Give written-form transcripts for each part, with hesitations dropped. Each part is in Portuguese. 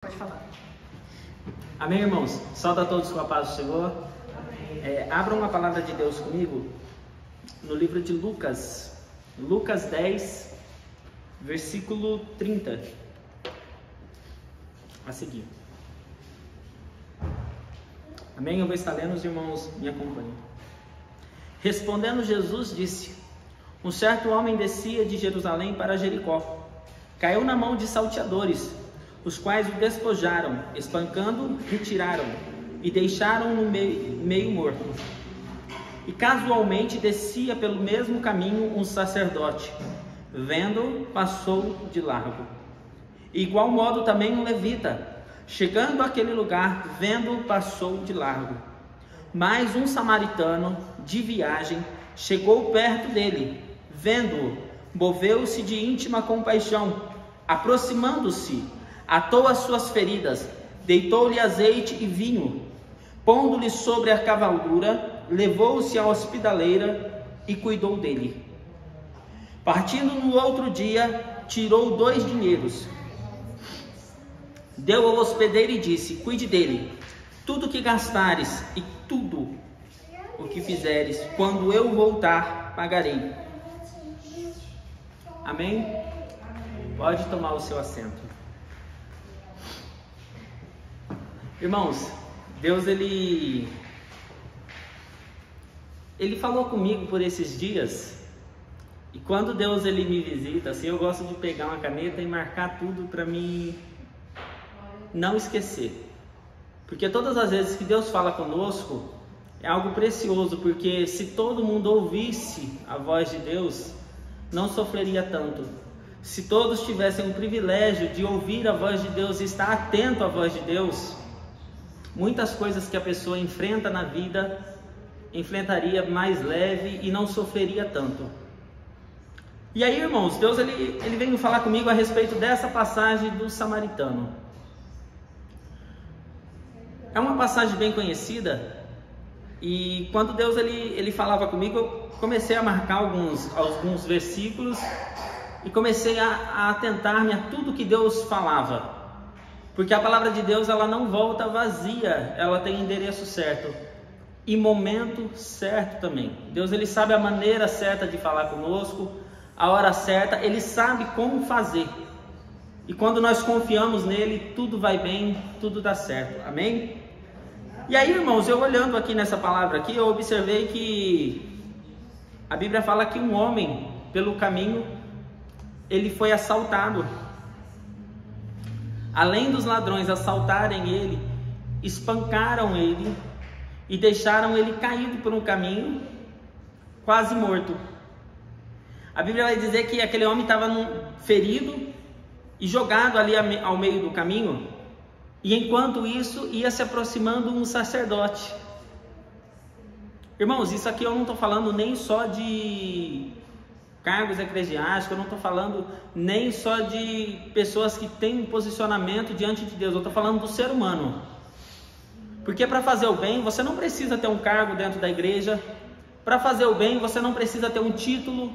Pode falar. Amém, irmãos? Salve a todos com a paz do Senhor. Abram a palavra de Deus comigo no livro de Lucas, Lucas 10, versículo 30. A seguir. Amém? Eu vou estar lendo, os irmãos me acompanham. Respondendo Jesus disse: um certo homem descia de Jerusalém para Jericó. Caiu na mão de salteadores, os quais o despojaram, espancando, retiraram e deixaram-no meio morto. E casualmente descia pelo mesmo caminho um sacerdote. Vendo, passou de largo. Igual modo também um levita, chegando àquele lugar, vendo, passou de largo. Mas um samaritano de viagem chegou perto dele, vendo-o, moveu-se de íntima compaixão, aproximando-se, atou as suas feridas, deitou-lhe azeite e vinho, pondo-lhe sobre a cavalgura, levou-se à hospedaleira e cuidou dele. Partindo no outro dia, tirou 2 dinheiros, deu ao hospedeiro e disse: cuide dele, tudo que gastares e tudo o que fizeres, quando eu voltar, pagarei. Amém? Pode tomar o seu assento. Irmãos, Deus ele falou comigo por esses dias. E quando Deus ele me visita, assim, eu gosto de pegar uma caneta e marcar tudo para mim não esquecer. Porque todas as vezes que Deus fala conosco, é algo precioso, porque se todo mundo ouvisse a voz de Deus, não sofreria tanto. Se todos tivessem o privilégio de ouvir a voz de Deus e estar atento à voz de Deus, muitas coisas que a pessoa enfrenta na vida, enfrentaria mais leve e não sofreria tanto. E aí, irmãos, Deus ele veio falar comigo a respeito dessa passagem do samaritano. É uma passagem bem conhecida, e quando Deus ele falava comigo, eu comecei a marcar alguns versículos e comecei a atentar-me a tudo que Deus falava. Porque a palavra de Deus ela não volta vazia, ela tem endereço certo e momento certo também. Deus ele sabe a maneira certa de falar conosco, a hora certa, ele sabe como fazer. E quando nós confiamos nele, tudo vai bem, tudo dá certo. Amém? E aí, irmãos, eu olhando aqui nessa palavra aqui, eu observei que a Bíblia fala que um homem, pelo caminho, ele foi assaltado. Além dos ladrões assaltarem ele, espancaram ele e deixaram ele caído por um caminho, quase morto. A Bíblia vai dizer que aquele homem estava ferido e jogado ali ao meio do caminho, e enquanto isso ia se aproximando um sacerdote. Irmãos, isso aqui eu não estou falando nem só de cargos eclesiásticos, eu não estou falando nem só de pessoas que têm um posicionamento diante de Deus, eu estou falando do ser humano. Porque para fazer o bem, você não precisa ter um cargo dentro da igreja. Para fazer o bem, você não precisa ter um título.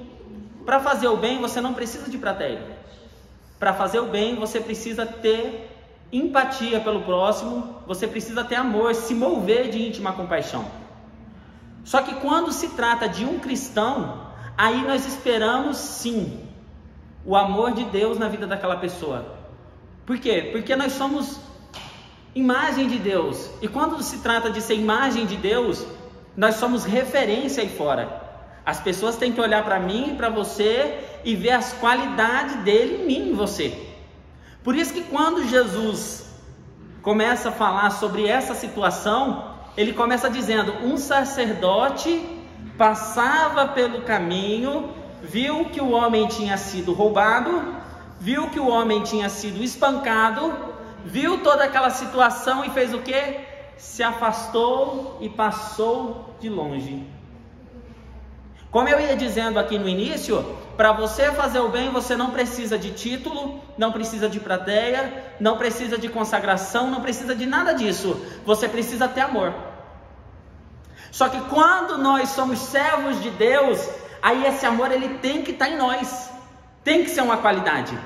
Para fazer o bem, você não precisa de plateia. Para fazer o bem, você precisa ter empatia pelo próximo, você precisa ter amor, se mover de íntima compaixão. Só que quando se trata de um cristão, aí nós esperamos sim o amor de Deus na vida daquela pessoa. Por quê? Porque nós somos imagem de Deus, e quando se trata de ser imagem de Deus, nós somos referência aí fora. As pessoas têm que olhar para mim e para você e ver as qualidades dele em mim e em você. Por isso que quando Jesus começa a falar sobre essa situação, ele começa dizendo: um sacerdote passava pelo caminho, viu que o homem tinha sido roubado, viu que o homem tinha sido espancado, viu toda aquela situação e fez o quê? Se afastou e passou de longe. Como eu ia dizendo aqui no início, para você fazer o bem, você não precisa de título, não precisa de plateia, não precisa de consagração, não precisa de nada disso. Você precisa ter amor. Só que quando nós somos servos de Deus, aí esse amor ele tem que estar em nós. Tem que ser uma qualidade.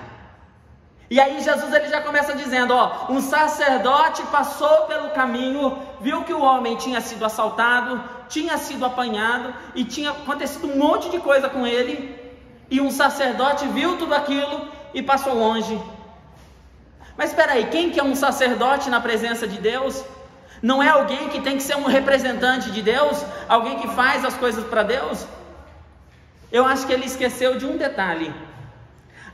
E aí Jesus ele já começa dizendo, ó, um sacerdote passou pelo caminho, viu que o homem tinha sido assaltado, tinha sido apanhado e tinha acontecido um monte de coisa com ele, e um sacerdote viu tudo aquilo e passou longe. Mas espera aí, quem que é um sacerdote na presença de Deus? Não é alguém que tem que ser um representante de Deus? Alguém que faz as coisas para Deus? Eu acho que ele esqueceu de um detalhe.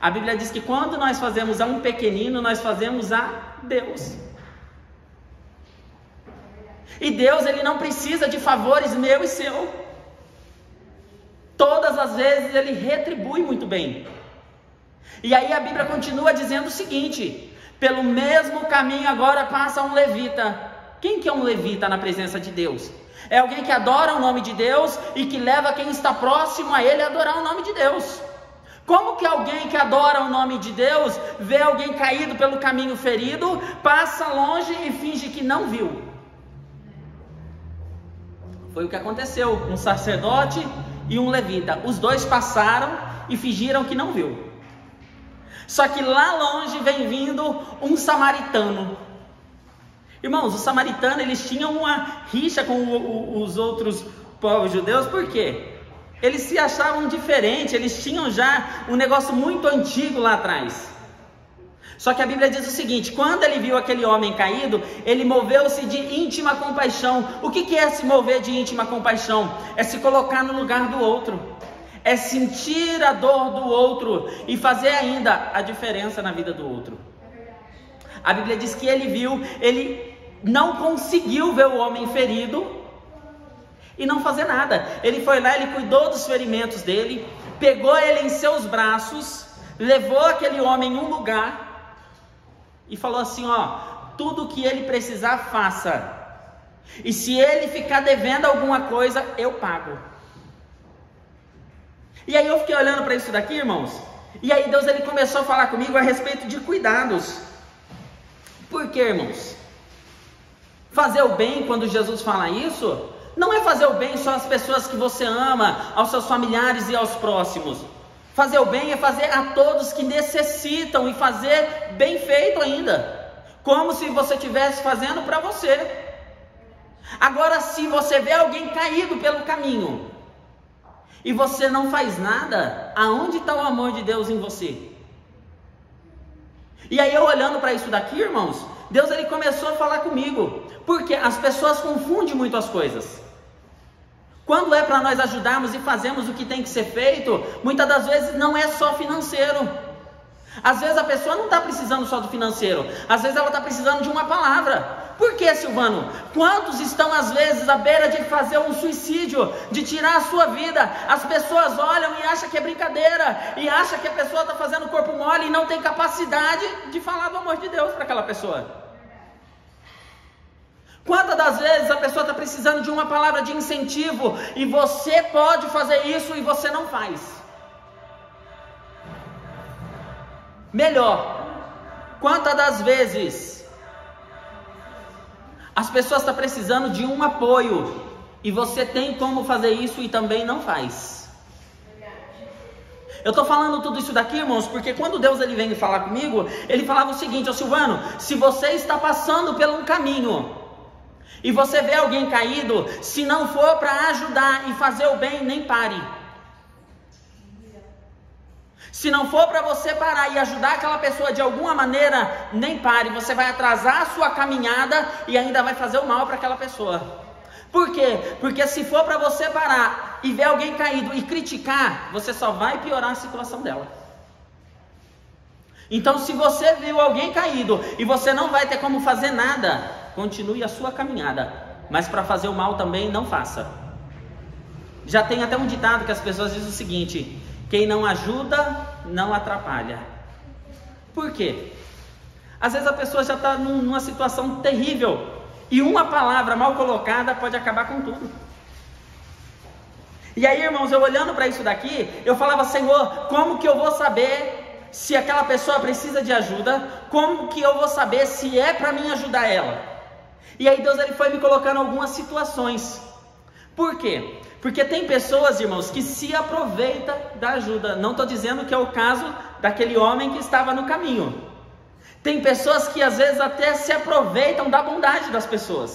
A Bíblia diz que quando nós fazemos a um pequenino, nós fazemos a Deus. E Deus, ele não precisa de favores meu e seu. Todas as vezes ele retribui muito bem. E aí a Bíblia continua dizendo o seguinte: pelo mesmo caminho agora passa um levita. Quem que é um levita na presença de Deus? É alguém que adora o nome de Deus e que leva quem está próximo a ele a adorar o nome de Deus. Como que alguém que adora o nome de Deus vê alguém caído pelo caminho ferido, passa longe e finge que não viu? Foi o que aconteceu, um sacerdote e um levita. Os dois passaram e fingiram que não viu. Só que lá longe vem vindo um samaritano. Irmãos, os samaritanos, eles tinham uma rixa com os outros povos judeus, por quê? Eles se achavam diferentes, eles tinham já um negócio muito antigo lá atrás. Só que a Bíblia diz o seguinte: quando ele viu aquele homem caído, ele moveu-se de íntima compaixão. O que é se mover de íntima compaixão? É se colocar no lugar do outro, é sentir a dor do outro e fazer ainda a diferença na vida do outro. A Bíblia diz que ele viu, ele não conseguiu ver o homem ferido e não fazer nada. Ele foi lá, ele cuidou dos ferimentos dele, pegou ele em seus braços, levou aquele homem em um lugar e falou assim, ó, tudo que ele precisar faça, e se ele ficar devendo alguma coisa, eu pago. E aí eu fiquei olhando para isso daqui, irmãos, e aí Deus ele começou a falar comigo a respeito de cuidados. Por quê, irmãos? Fazer o bem, quando Jesus fala isso, não é fazer o bem só às pessoas que você ama, aos seus familiares e aos próximos. Fazer o bem é fazer a todos que necessitam, e fazer bem feito ainda, como se você estivesse fazendo para você. Agora, se você vê alguém caído pelo caminho e você não faz nada, aonde está o amor de Deus em você? E aí eu olhando para isso daqui, irmãos, Deus ele começou a falar comigo, porque as pessoas confundem muito as coisas. Quando é para nós ajudarmos e fazermos o que tem que ser feito, muitas das vezes não é só financeiro. Às vezes a pessoa não está precisando só do financeiro, às vezes ela está precisando de uma palavra. Por que, Silvano? Quantos estão às vezes à beira de fazer um suicídio, de tirar a sua vida? As pessoas olham e acham que é brincadeira, e acham que a pessoa está fazendo corpo mole e não tem capacidade de falar do amor de Deus para aquela pessoa. Quantas das vezes a pessoa está precisando de uma palavra de incentivo, e você pode fazer isso e você não faz? Melhor, quantas das vezes as pessoas estão precisando de um apoio, e você tem como fazer isso e também não faz? Eu estou falando tudo isso daqui, irmãos, porque quando Deus ele vem falar comigo, ele falava o seguinte: ó Silvano, se você está passando por um caminho e você vê alguém caído, se não for para ajudar e fazer o bem, nem pare. Se não for para você parar e ajudar aquela pessoa de alguma maneira, nem pare. Você vai atrasar a sua caminhada e ainda vai fazer o mal para aquela pessoa. Por quê? Porque se for para você parar e ver alguém caído e criticar, você só vai piorar a situação dela. Então, se você viu alguém caído e você não vai ter como fazer nada, continue a sua caminhada, mas para fazer o mal também não faça. Já tem até um ditado que as pessoas dizem o seguinte: quem não ajuda, não atrapalha. Por quê? Às vezes a pessoa já está numa situação terrível, e uma palavra mal colocada pode acabar com tudo. E aí, irmãos, eu olhando para isso daqui, eu falava: Senhor, como que eu vou saber se aquela pessoa precisa de ajuda? Como que eu vou saber se é para mim ajudar ela? E aí Deus ele foi me colocando algumas situações. Por quê? Porque tem pessoas, irmãos, que se aproveitam da ajuda. Não estou dizendo que é o caso daquele homem que estava no caminho. Tem pessoas que às vezes até se aproveitam da bondade das pessoas.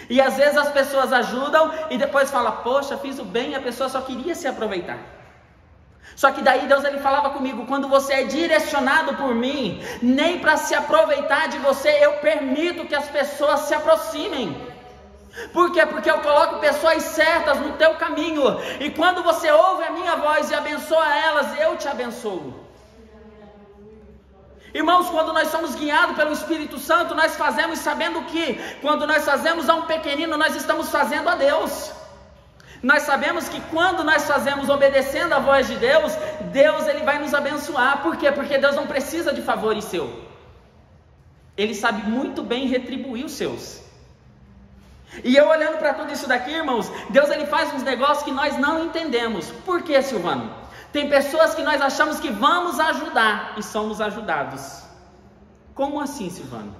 E às vezes as pessoas ajudam e depois falam, poxa, fiz o bem e a pessoa só queria se aproveitar. Só que daí Deus ele falava comigo, quando você é direcionado por mim, nem para se aproveitar de você eu permito que as pessoas se aproximem. Por quê? Porque eu coloco pessoas certas no teu caminho. E quando você ouve a minha voz e abençoa elas, eu te abençoo. Irmãos, quando nós somos guiados pelo Espírito Santo, nós fazemos sabendo que, quando nós fazemos a um pequenino, nós estamos fazendo a Deus. Nós sabemos que quando nós fazemos obedecendo a voz de Deus, Deus ele vai nos abençoar. Por quê? Porque Deus não precisa de favores seus. Ele sabe muito bem retribuir os seus. E eu olhando para tudo isso daqui, irmãos, Deus ele faz uns negócios que nós não entendemos. Por quê, Silvano? Tem pessoas que nós achamos que vamos ajudar e somos ajudados. Como assim, Silvano?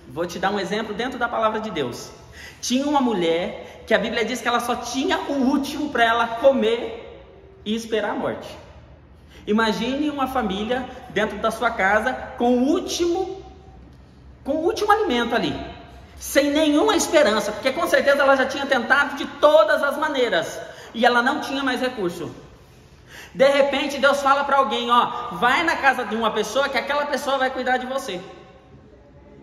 Vou te dar um exemplo dentro da palavra de Deus. Tinha uma mulher que a Bíblia diz que ela só tinha o último para ela comer e esperar a morte. Imagine uma família dentro da sua casa com o último alimento ali, sem nenhuma esperança, porque com certeza ela já tinha tentado de todas as maneiras e ela não tinha mais recurso. De repente Deus fala para alguém, ó, vai na casa de uma pessoa que aquela pessoa vai cuidar de você.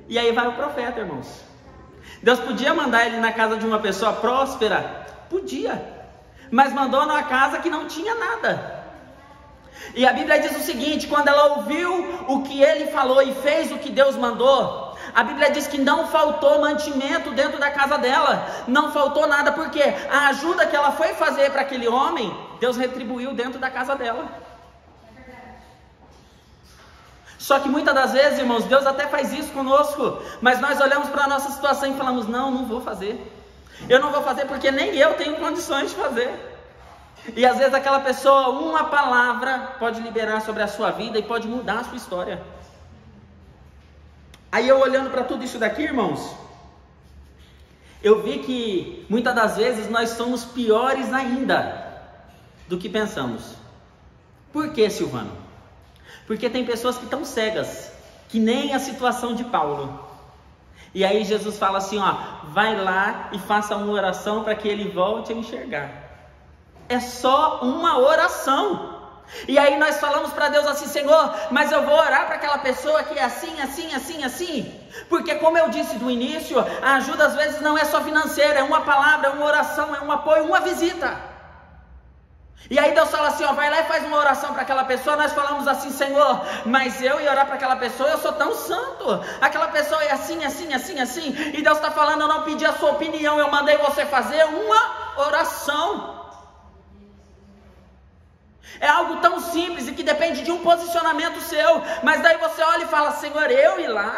E aí vai o profeta, irmãos. Deus podia mandar ele na casa de uma pessoa próspera? Podia. Mas mandou numa casa que não tinha nada. E a Bíblia diz o seguinte, quando ela ouviu o que ele falou e fez o que Deus mandou, a Bíblia diz que não faltou mantimento dentro da casa dela. Não faltou nada, porque a ajuda que ela foi fazer para aquele homem, Deus retribuiu dentro da casa dela. Só que muitas das vezes, irmãos, Deus até faz isso conosco, mas nós olhamos para a nossa situação e falamos, não vou fazer. Eu não vou fazer porque nem eu tenho condições de fazer. E às vezes aquela pessoa, uma palavra pode liberar sobre a sua vida e pode mudar a sua história. Aí eu olhando para tudo isso daqui, irmãos, eu vi que muitas das vezes nós somos piores ainda do que pensamos. Por que, Silvano? Porque tem pessoas que estão cegas, que nem a situação de Paulo. E aí Jesus fala assim, ó, vai lá e faça uma oração para que ele volte a enxergar. É só uma oração. E aí nós falamos para Deus assim, Senhor, mas eu vou orar para aquela pessoa que é assim, assim, assim, assim. Porque como eu disse do início, a ajuda às vezes não é só financeira, é uma palavra, é uma oração, é um apoio, uma visita. E aí Deus fala assim, ó, vai lá e faz uma oração para aquela pessoa. Nós falamos assim, Senhor, mas eu ia orar para aquela pessoa, eu sou tão santo. Aquela pessoa é assim, assim, assim, assim. E Deus está falando, eu não pedi a sua opinião, eu mandei você fazer uma oração. É algo tão simples e que depende de um posicionamento seu. Mas daí você olha e fala, Senhor, eu ir lá.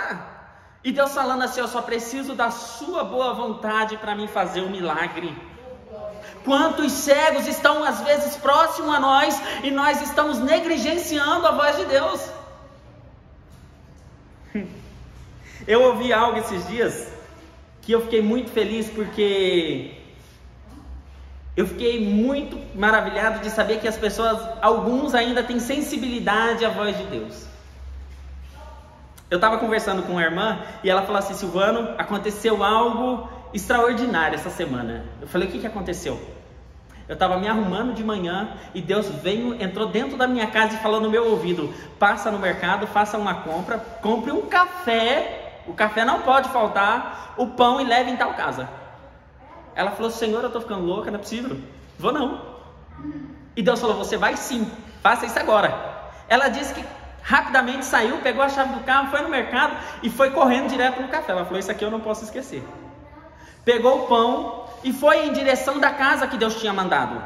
E Deus falando assim, eu só preciso da sua boa vontade para mim fazer um milagre. Quantos cegos estão às vezes próximos a nós e nós estamos negligenciando a voz de Deus. Eu ouvi algo esses dias que eu fiquei muito feliz, porque eu fiquei muito maravilhado de saber que as pessoas, alguns ainda têm sensibilidade à voz de Deus. Eu estava conversando com uma irmã e ela falou assim, Silvano, aconteceu algo extraordinário essa semana. Eu falei, o que aconteceu? Eu estava me arrumando de manhã e Deus entrou dentro da minha casa e falou no meu ouvido, passa no mercado, faça uma compra, compre um café, o café não pode faltar, o pão e leve em tal casa. Ela falou, Senhor, eu estou ficando louca, não é possível, vou não. E Deus falou, você vai sim, faça isso agora. Ela disse que rapidamente saiu, pegou a chave do carro, foi no mercado e foi correndo direto no café. Ela falou, isso aqui eu não posso esquecer. Pegou o pão e foi em direção da casa que Deus tinha mandado.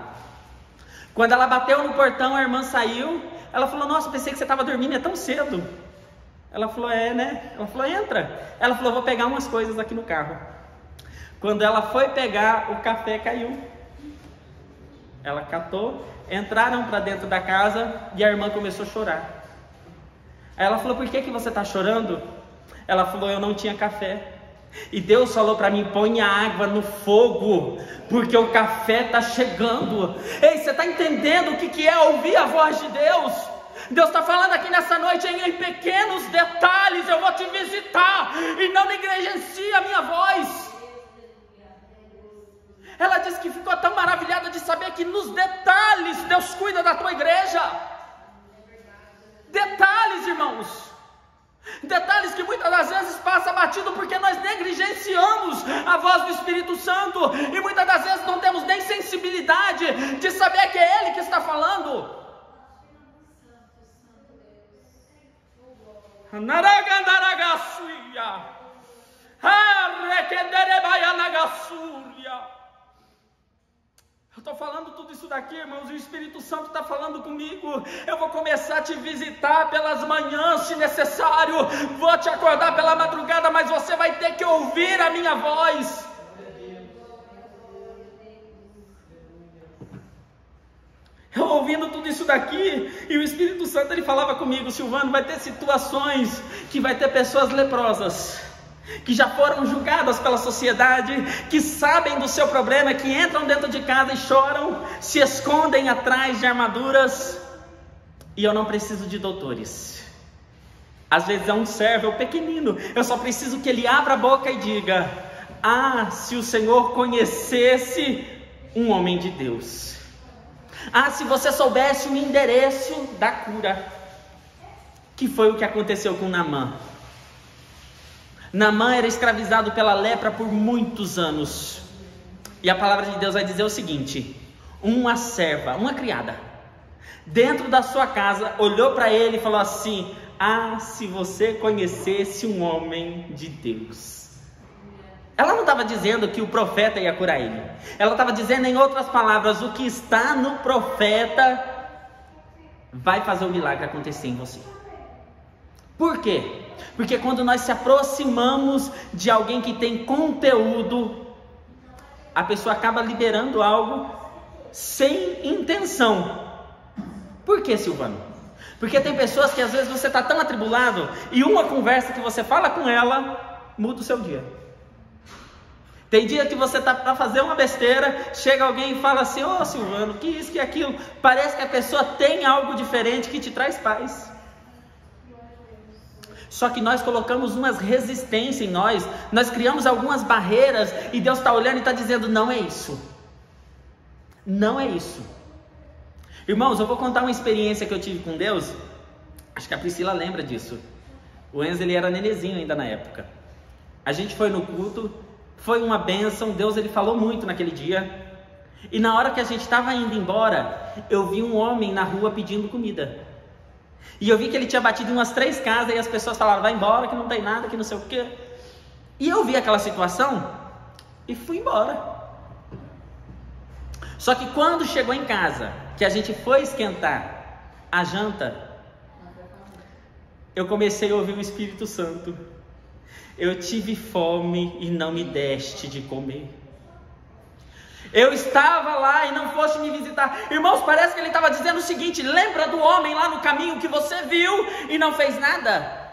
Quando ela bateu no portão, a irmã saiu. Ela falou, nossa, pensei que você estava dormindo, é tão cedo. Ela falou, é, né? Ela falou, entra. Ela falou, vou pegar umas coisas aqui no carro. Quando ela foi pegar, o café caiu. Ela catou, entraram para dentro da casa e a irmã começou a chorar. Aí ela falou, por que você está chorando? Ela falou, eu não tinha café. E Deus falou para mim, põe a água no fogo, porque o café está chegando. Ei, você está entendendo o que é ouvir a voz de Deus? Deus está falando aqui nessa noite, em pequenos detalhes eu vou te visitar, e não negligencie a minha voz. Ela disse que ficou tão maravilhada de saber que nos detalhes Deus cuida da tua igreja. Detalhes, irmãos. Detalhes que muitas das vezes passa batido porque nós negligenciamos a voz do Espírito Santo, e muitas das vezes não temos nem sensibilidade de saber que é Ele que está falando. Eu estou falando tudo isso daqui, irmãos, e o Espírito Santo está falando comigo. Eu vou começar a te visitar pelas manhãs, se necessário. Vou te acordar pela madrugada, mas você vai ter que ouvir a minha voz. Eu ouvindo tudo isso daqui, e o Espírito Santo ele falava comigo: Silvano, vai ter situações que vai ter pessoas leprosas, que já foram julgadas pela sociedade, que sabem do seu problema, que entram dentro de casa e choram, se escondem atrás de armaduras, e eu não preciso de doutores. Às vezes é um servo, é um pequenino, eu só preciso que ele abra a boca e diga: ah, se o Senhor conhecesse um homem de Deus. Ah, se você soubesse o endereço da cura. Que foi o que aconteceu com Naamã. Naamã era escravizado pela lepra por muitos anos. E a palavra de Deus vai dizer o seguinte: uma serva, uma criada, dentro da sua casa, olhou para ele e falou assim: ah, se você conhecesse um homem de Deus. Ela não estava dizendo que o profeta ia curar ele. Ela estava dizendo, em outras palavras, o que está no profeta vai fazer o milagre acontecer em você. Por quê? Porque quando nós se aproximamos de alguém que tem conteúdo, a pessoa acaba liberando algo sem intenção. Por que, Silvano? Porque tem pessoas que às vezes você está tão atribulado, e uma conversa que você fala com ela muda o seu dia. Tem dia que você está para fazer uma besteira, chega alguém e fala assim: ô Silvano, que isso, que aquilo. Parece que a pessoa tem algo diferente que te traz paz. Só que nós colocamos umas resistências em nós criamos algumas barreiras, e Deus está olhando e está dizendo: não é isso. Não é isso. Irmãos, eu vou contar uma experiência que eu tive com Deus. Acho que a Priscila lembra disso. O Enzo, ele era nenezinho ainda na época. A gente foi no culto, foi uma bênção. Deus, ele falou muito naquele dia. E na hora que a gente estava indo embora, eu vi um homem na rua pedindo comida. E eu vi que ele tinha batido em umas 3 casas, e as pessoas falaram: vai embora, que não tem nada, que não sei o quê. E eu vi aquela situação e fui embora. Só que quando chegou em casa, que a gente foi esquentar a janta, eu comecei a ouvir o Espírito Santo: eu tive fome e não me deste de comer. Eu estava lá e não foste me visitar. Irmãos, parece que ele estava dizendo o seguinte: lembra do homem lá no caminho que você viu e não fez nada?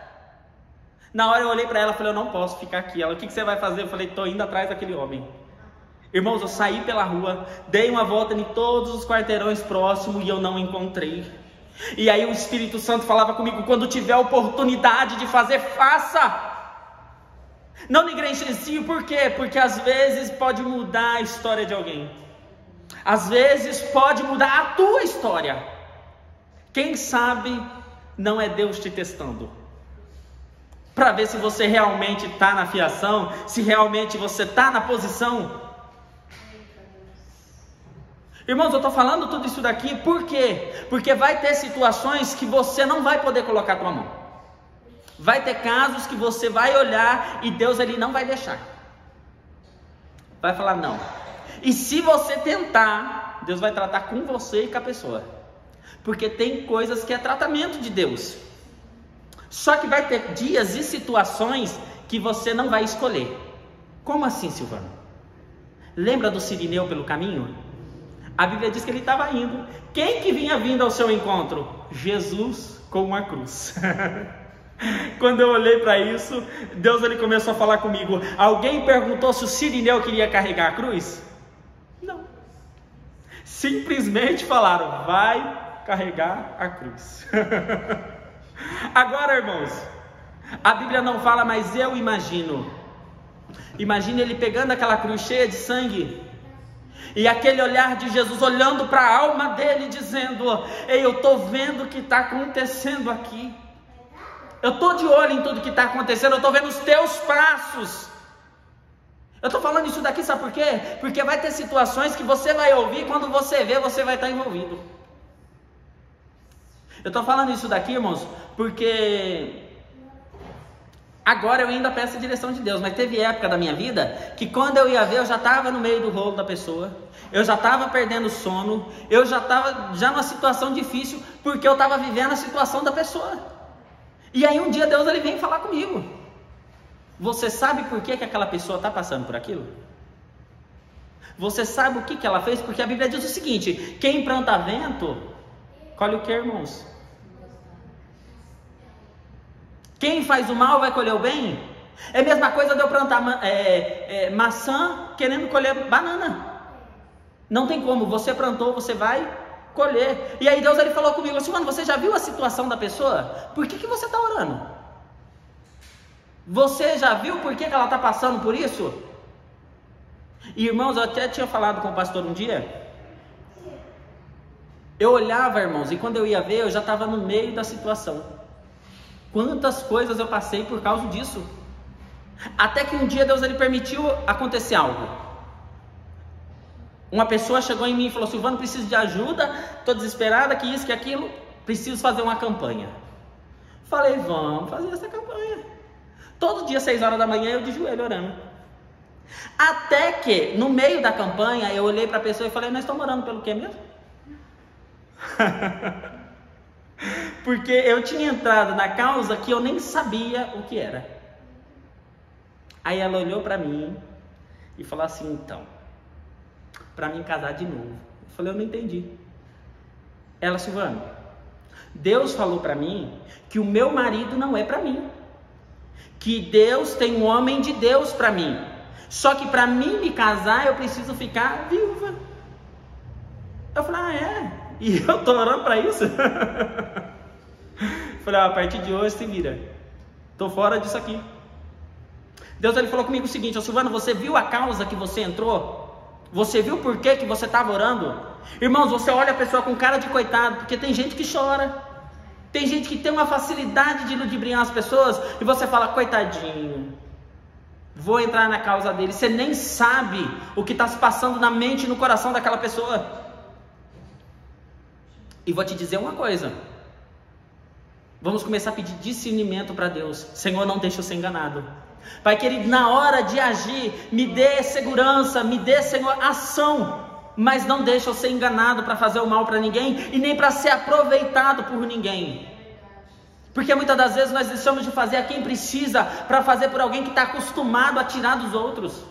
Na hora eu olhei para ela e falei: eu não posso ficar aqui. Ela: o que você vai fazer? Eu falei: estou indo atrás daquele homem. Irmãos, eu saí pela rua, dei uma volta em todos os quarteirões próximos e eu não encontrei. E aí o Espírito Santo falava comigo: quando tiver oportunidade de fazer, faça. Não negligencie. Por quê? Porque às vezes pode mudar a história de alguém. Às vezes pode mudar a tua história. Quem sabe não é Deus te testando, para ver se você realmente está na fiação, se realmente você está na posição. Irmãos, eu estou falando tudo isso daqui por quê? Porque vai ter situações que você não vai poder colocar a tua mão. Vai ter casos que você vai olhar e Deus, ele não vai deixar. Vai falar não. E se você tentar, Deus vai tratar com você e com a pessoa. Porque tem coisas que é tratamento de Deus. Só que vai ter dias e situações que você não vai escolher. Como assim, Silvano? Lembra do Sirineu pelo caminho? A Bíblia diz que ele estava indo. Quem que vinha vindo ao seu encontro? Jesus com uma cruz. Quando eu olhei para isso, Deus, ele começou a falar comigo: alguém perguntou se o Sirineu queria carregar a cruz? Não. Simplesmente falaram: vai carregar a cruz. Agora, irmãos, a Bíblia não fala, mas eu imagino. Imagine ele pegando aquela cruz cheia de sangue, e aquele olhar de Jesus olhando para a alma dele, dizendo: ei, eu estou vendo o que está acontecendo aqui. Eu estou de olho em tudo que está acontecendo, eu estou vendo os teus passos. Eu estou falando isso daqui, sabe por quê? Porque vai ter situações que você vai ouvir, quando você vê, você vai estar envolvido. Eu estou falando isso daqui, irmãos, porque agora eu ainda peço a direção de Deus, mas teve época da minha vida que quando eu ia ver, eu já estava no meio do rolo da pessoa, eu já estava perdendo sono, eu já estava numa situação difícil, porque eu estava vivendo a situação da pessoa. E aí um dia Deus ele vem falar comigo: você sabe por que aquela pessoa está passando por aquilo? Você sabe o que ela fez? Porque a Bíblia diz o seguinte: quem planta vento, colhe o que, irmãos? Quem faz o mal vai colher o bem? É a mesma coisa de eu plantar maçã querendo colher banana. Não tem como, você plantou, você vai colher. E aí Deus ele falou comigo assim: mano, você já viu a situação da pessoa? Por que você está orando? Você já viu por que ela está passando por isso? E, irmãos, eu até tinha falado com o pastor um dia. Eu olhava, irmãos, e quando eu ia ver, eu já estava no meio da situação. Quantas coisas eu passei por causa disso. Até que um dia Deus ele permitiu acontecer algo. Uma pessoa chegou em mim e falou: Silvano, preciso de ajuda, estou desesperada, que isso, que aquilo, preciso fazer uma campanha. Falei: vamos fazer essa campanha. Todo dia, 6 horas da manhã, eu de joelho orando. Até que, no meio da campanha, eu olhei para a pessoa e falei: nós estamos orando pelo quê mesmo? Porque eu tinha entrado na causa que eu nem sabia o que era. Aí ela olhou para mim e falou assim: então, para mim casar de novo. Eu falei: eu não entendi. Ela: Silvano, Deus falou para mim que o meu marido não é para mim, que Deus tem um homem de Deus para mim, só que para mim me casar eu preciso ficar viúva. Eu falei: ah, é? E eu tô orando para isso? Falei: a partir de hoje se vira, tô fora disso aqui. Deus ele falou comigo o seguinte: Silvano, você viu a causa que você entrou? Você viu por que você estava orando? Irmãos, você olha a pessoa com cara de coitado, porque tem gente que chora, tem gente que tem uma facilidade de ludibriar as pessoas, e você fala: coitadinho, vou entrar na causa dele. Você nem sabe o que está se passando na mente e no coração daquela pessoa. E vou te dizer uma coisa, vamos começar a pedir discernimento para Deus. Senhor, não deixa eu ser enganado. Pai querido, na hora de agir, me dê segurança, me dê, Senhor, ação, mas não deixa eu ser enganado para fazer o mal para ninguém e nem para ser aproveitado por ninguém. Porque muitas das vezes nós deixamos de fazer a quem precisa para fazer por alguém que está acostumado a tirar dos outros.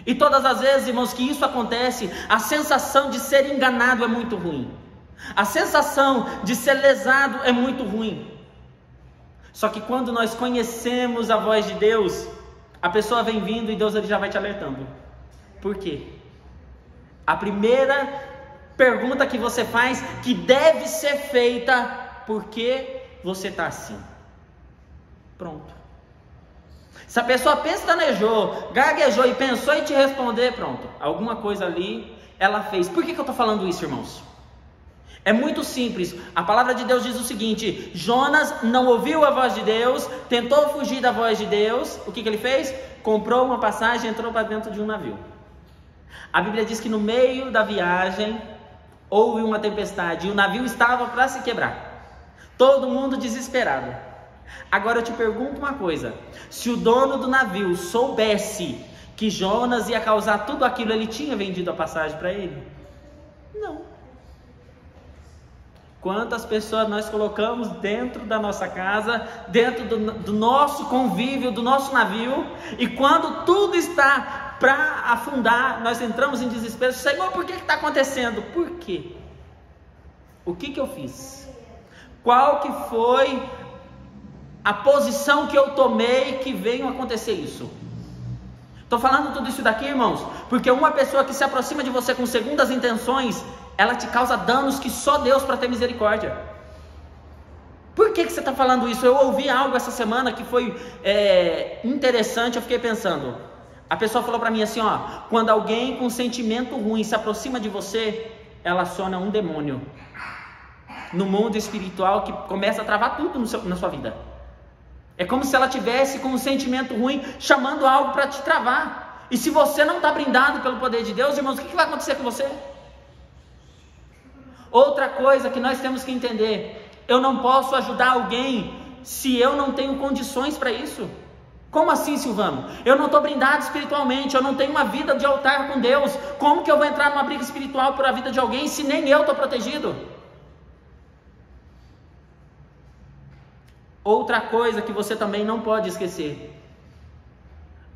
E todas as vezes, irmãos, que isso acontece, a sensação de ser enganado é muito ruim. A sensação de ser lesado é muito ruim. Só que quando nós conhecemos a voz de Deus, a pessoa vem vindo e Deus ele já vai te alertando. Por quê? A primeira pergunta que você faz, que deve ser feita: por que você está assim? Pronto. Se a pessoa pestanejou, gaguejou e pensou em te responder, pronto, alguma coisa ali ela fez. Por que eu estou falando isso, irmãos? É muito simples. A palavra de Deus diz o seguinte: Jonas não ouviu a voz de Deus, tentou fugir da voz de Deus. O que ele fez? Comprou uma passagem e entrou para dentro de um navio. A Bíblia diz que no meio da viagem houve uma tempestade e o navio estava para se quebrar. Todo mundo desesperado. Agora eu te pergunto uma coisa: se o dono do navio soubesse que Jonas ia causar tudo aquilo, ele tinha vendido a passagem para ele? Não. Quantas pessoas nós colocamos dentro da nossa casa, dentro do nosso convívio, do nosso navio, e quando tudo está para afundar, nós entramos em desespero. Senhor, por que está acontecendo? Por quê? O que eu fiz? Qual que foi a posição que eu tomei que veio acontecer isso? Estou falando tudo isso daqui, irmãos, porque uma pessoa que se aproxima de você com segundas intenções, ela te causa danos que só Deus para ter misericórdia. Por que você está falando isso? Eu ouvi algo essa semana que foi interessante, eu fiquei pensando. A pessoa falou para mim assim, ó, quando alguém com sentimento ruim se aproxima de você, ela aciona um demônio no mundo espiritual que começa a travar tudo na sua vida. É como se ela tivesse com um sentimento ruim chamando algo para te travar. E se você não está brindado pelo poder de Deus, irmãos, o que vai acontecer com você? Outra coisa que nós temos que entender: eu não posso ajudar alguém se eu não tenho condições para isso. Como assim, Silvano? Eu não estou brindado espiritualmente, eu não tenho uma vida de altar com Deus. Como que eu vou entrar numa briga espiritual por a vida de alguém se nem eu estou protegido? Outra coisa que você também não pode esquecer: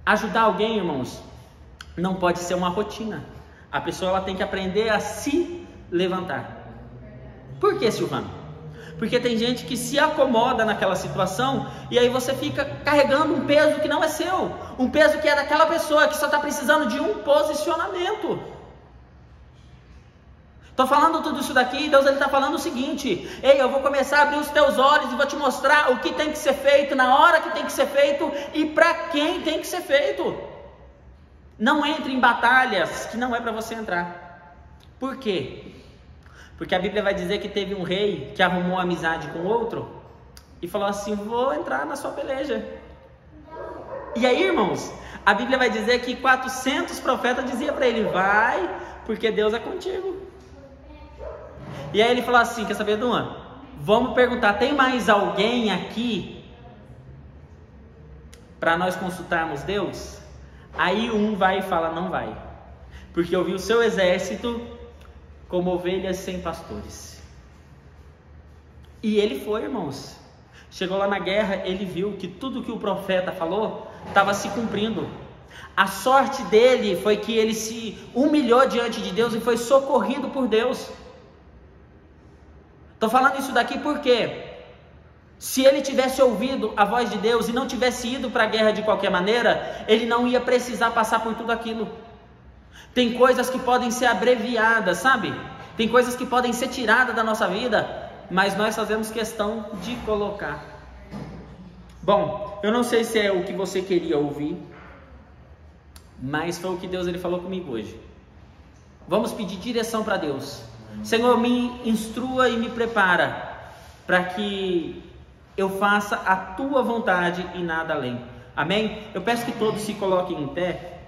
ajudar alguém, irmãos, não pode ser uma rotina. A pessoa ela tem que aprender a se levantar. Por que, Silvano? Porque tem gente que se acomoda naquela situação e aí você fica carregando um peso que não é seu, um peso que é daquela pessoa que só está precisando de um posicionamento. Estou falando tudo isso daqui, Deus está falando o seguinte: ei, eu vou começar a abrir os teus olhos e vou te mostrar o que tem que ser feito, na hora que tem que ser feito e para quem tem que ser feito. Não entre em batalhas que não é para você entrar. Por quê? Porque a Bíblia vai dizer que teve um rei que arrumou amizade com outro e falou assim: vou entrar na sua peleja. E aí, irmãos, a Bíblia vai dizer que 400 profetas diziam para ele: vai, porque Deus é contigo. E aí ele falou assim: quer saber de uma? Vamos perguntar, tem mais alguém aqui para nós consultarmos Deus? Aí um vai e fala: não vai, porque eu vi o seu exército como ovelhas sem pastores. E ele foi, irmãos. Chegou lá na guerra, ele viu que tudo que o profeta falou estava se cumprindo. A sorte dele foi que ele se humilhou diante de Deus e foi socorrido por Deus. Estou falando isso daqui porque se ele tivesse ouvido a voz de Deus e não tivesse ido para a guerra de qualquer maneira, ele não ia precisar passar por tudo aquilo. Tem coisas que podem ser abreviadas, sabe? Tem coisas que podem ser tiradas da nossa vida, mas nós fazemos questão de colocar. Bom, eu não sei se é o que você queria ouvir, mas foi o que Deus ele falou comigo hoje. Vamos pedir direção para Deus. Senhor, me instrua e me prepara para que eu faça a tua vontade e nada além. Amém? Eu peço que todos se coloquem em pé.